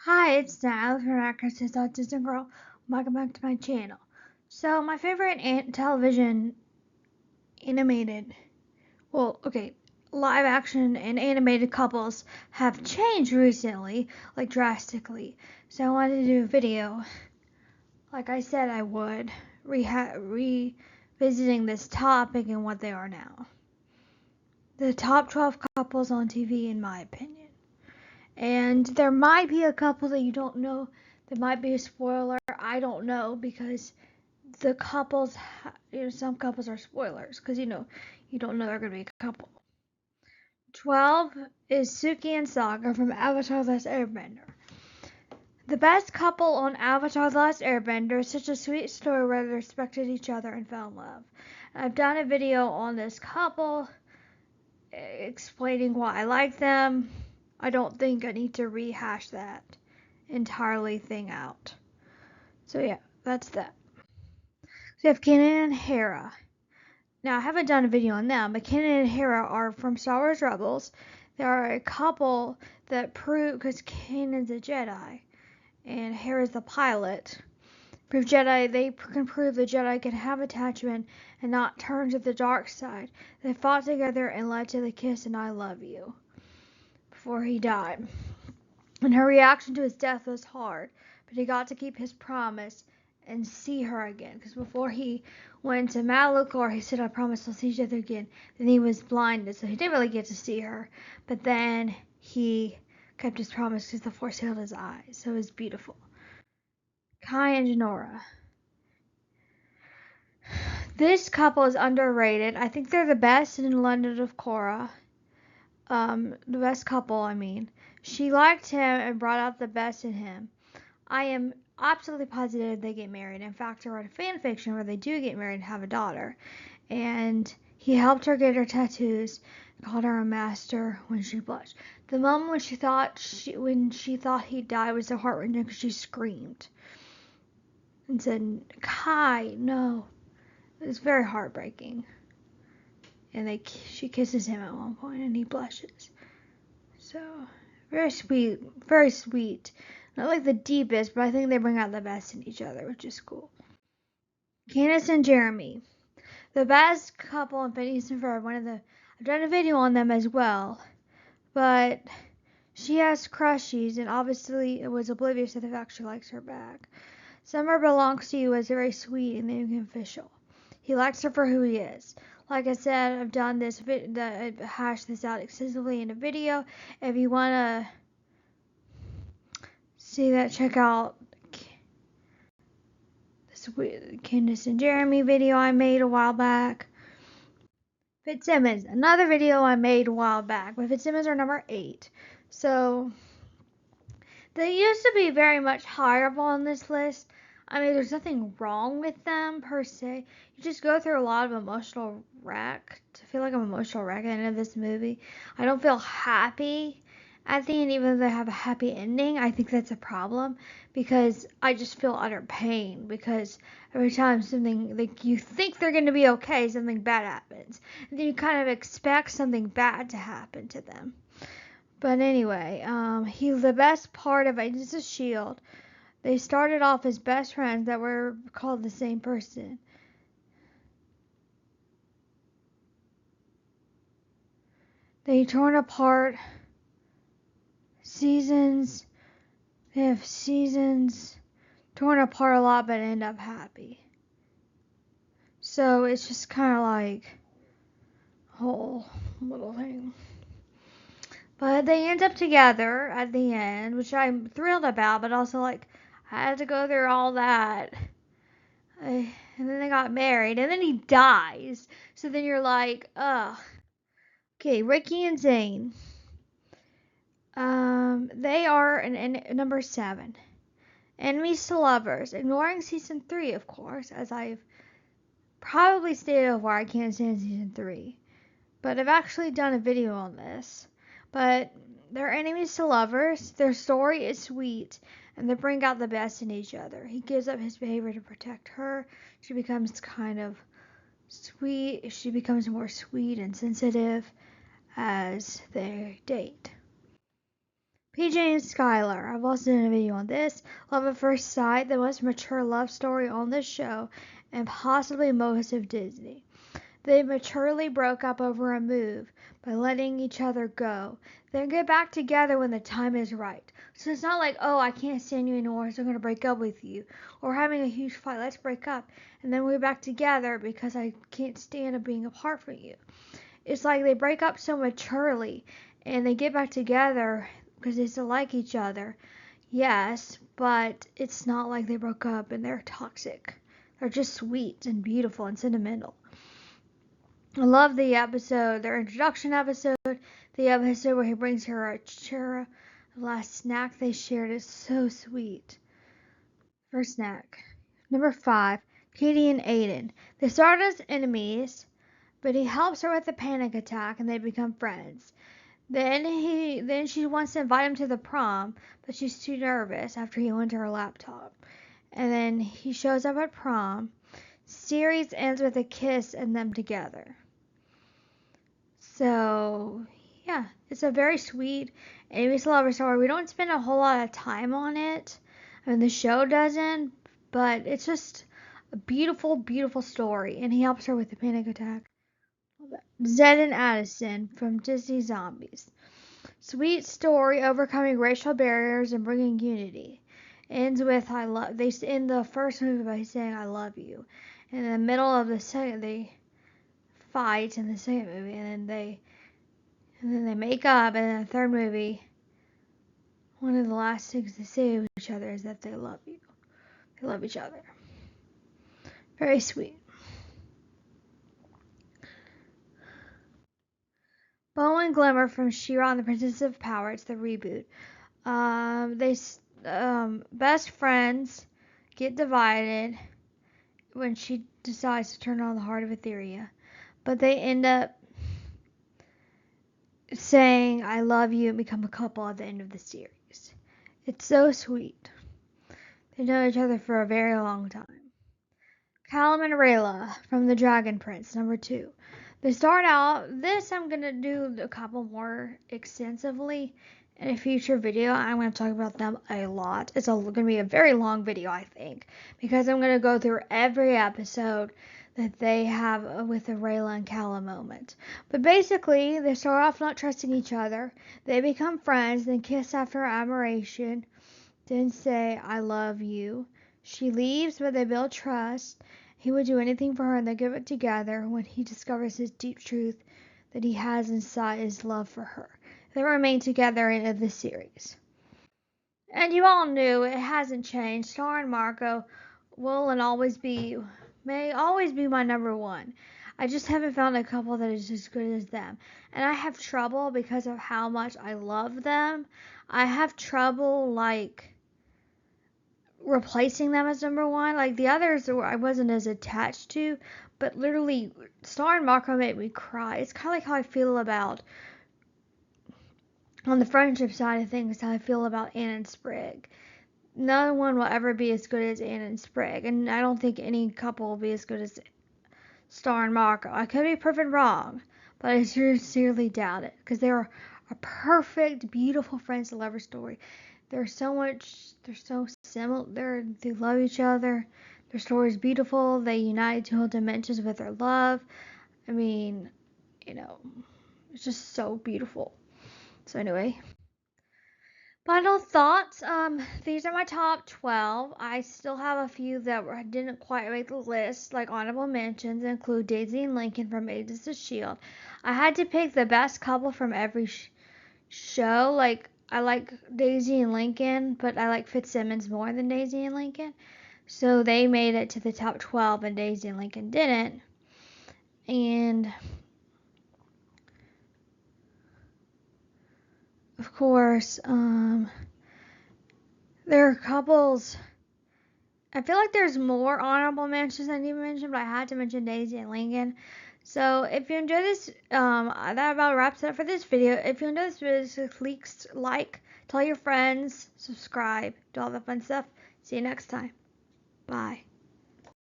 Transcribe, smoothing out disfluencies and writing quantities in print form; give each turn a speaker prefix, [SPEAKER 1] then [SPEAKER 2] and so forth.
[SPEAKER 1] Hi, it's Natalie from Actresses Autism Girl. Welcome back to my channel. So, my favorite television animated, live action and animated couples have changed recently, like drastically. So, I wanted to do a video, like I said I would, revisiting this topic and what they are now. The top 12 couples on TV, in my opinion. And there might be a couple that you don't know. There might be a spoiler. I don't know because the couples, some couples are spoilers because you don't know they're gonna be a couple. 12 is Suki and Saga from Avatar: The Last Airbender. The best couple on Avatar: The Last Airbender is such a sweet story where they respected each other and fell in love. I've done a video on this couple explaining why I like them. I don't think I need to rehash that entirely thing out. So yeah, that's that. So we have Kanan and Hera. Now I haven't done a video on them, but Kanan and Hera are from Star Wars Rebels. They are a couple that prove, because Kanan's a Jedi and Hera's the pilot. They can prove the Jedi can have attachment and not turn to the dark side. They fought together and led to the kiss and I love you before he died. And her reaction to his death was hard, but he got to keep his promise and see her again. Because before he went to Malachor, he said, I promise I'll see each other again. Then he was blinded, so he didn't really get to see her. But then he kept his promise because the Force healed his eyes. So it was beautiful. Kai and Janora. This couple is underrated. I think they're the best in London of Korra. The best couple, I mean. She liked him and brought out the best in him. I am absolutely positive they get married. In fact, I read a fan fiction where they do get married and have a daughter. And he helped her get her tattoos, called her a master when she blushed. The moment when she thought he died was so heart-wrenching because she screamed and said, Kai, no. It was very heartbreaking. And she kisses him at one point and he blushes. So, very sweet, very sweet. Not like the deepest, but I think they bring out the best in each other, which is cool. Candace and Jeremy. The best couple in Phineas and Ferb. I've done a video on them as well. But she has crushes and obviously was oblivious to the fact she likes her back. Summer Belongs to You is very sweet and then official. He likes her for who he is. Like I said, I've done this hash this out extensively in a video. If you wanna see that, check out this Candace and Jeremy video I made a while back. Fitzsimmons, another video I made a while back, but Fitzsimmons are number 8. So they used to be very much higher up on this list. I mean, there's nothing wrong with them per se. You just go through a lot of emotional wreck. I feel like I'm emotional wreck at the end of this movie. I don't feel happy at the end, even though they have a happy ending. I think that's a problem because I just feel utter pain because every time something, like, you think they're going to be okay, something bad happens. And then you kind of expect something bad to happen to them. But anyway, the best part of Agents of S.H.I.E.L.D., they started off as best friends that were called the same person. They torn apart seasons. They have seasons torn apart a lot, but end up happy. So it's just kind of like a whole little thing. But they end up together at the end, which I'm thrilled about, but also like I had to go through all that. And then they got married, and then he dies. So then you're like, ugh. Okay, Ricky and Zane. They are number 7. Enemies to lovers. Ignoring season 3, of course, as I've probably stated before, I can't stand season 3. But I've actually done a video on this. But they're enemies to lovers. Their story is sweet, and they bring out the best in each other. He gives up his behavior to protect her. She becomes kind of sweet. She becomes more sweet and sensitive as they date. PJ and Skylar. I've also done a video on this. Love at First Sight, the most mature love story on this show, and possibly most of Disney. They maturely broke up over a move by letting each other go, then get back together when the time is right. So it's not like, oh, I can't stand you anymore, so I'm going to break up with you. Or having a huge fight, let's break up, and then we're back together because I can't stand being apart from you. It's like they break up so maturely, and they get back together because they still like each other. Yes, but it's not like they broke up and they're toxic. They're just sweet and beautiful and sentimental. I love the episode, their introduction episode, the episode where he brings her a churro. The last snack they shared is so sweet. First snack. Number 5, Katie and Aiden. They start as enemies, but he helps her with a panic attack and they become friends. Then she wants to invite him to the prom, but she's too nervous after he went to her laptop. And then he shows up at prom. Series ends with a kiss and them together. So, yeah, it's a very sweet enemies to lover story. We don't spend a whole lot of time on it. I mean, the show doesn't, but it's just a beautiful, beautiful story. And he helps her with the panic attack. Zed and Addison from Disney Zombies. Sweet story overcoming racial barriers and bringing unity. Ends with I love. They end the first movie by saying I love you. And in the middle of the second, they fight in the second movie, and then they make up. And in the third movie, one of the last things they say to each other is that they love you. They love each other. Very sweet. Bo and Glimmer from She-Ra and the Princess of Power. It's the reboot. Best friends get divided when she decides to turn on the heart of Etheria, but they end up saying I love you and become a couple at the end of the series. It's so sweet. They know each other for a very long time. Callum and Rayla from The Dragon Prince, number 2. They start out, this I'm going to do a couple more extensively in a future video. I'm going to talk about them a lot. It's going to be a very long video, I think, because I'm going to go through every episode that they have with the Rayla and Callum moment. But basically, they start off not trusting each other. They become friends, then kiss after admiration, then say, I love you. She leaves, but they build trust. He would do anything for her, and they give it together when he discovers his deep truth that he has inside his love for her. They remain together in this series. And you all knew it hasn't changed. Star and Marco may always be my number 1. I just haven't found a couple that is as good as them. And I have trouble because of how much I love them. I have trouble, replacing them as number 1. Like the others I wasn't as attached to, but literally Star and Marco made me cry. It's kind of like how I feel about, on the friendship side of things, how I feel about Anna and Sprig. No one will ever be as good as Anna and Sprig, and I don't think any couple will be as good as Star and Marco. I could be proven wrong, but I sincerely doubt it, because they're a perfect, beautiful friends to lover story. They're so similar. They love each other. Their story is beautiful. They unite 2 dimensions with their love. I mean, it's just so beautiful. So anyway, final thoughts. These are my top 12. I still have a few that didn't quite make the list, like honorable mentions include Daisy and Lincoln from Agents of S.H.I.E.L.D. I had to pick the best couple from every show. Like, I like Daisy and Lincoln, but I like Fitzsimmons more than Daisy and Lincoln. So they made it to the top 12 and Daisy and Lincoln didn't. And of course, there are couples. I feel like there's more honorable mentions I didn't mention, but I had to mention Daisy and Lincoln. So if you enjoy this, that about wraps it up for this video. If you enjoy this video, just click like, tell your friends, subscribe, do all the fun stuff. See you next time. Bye.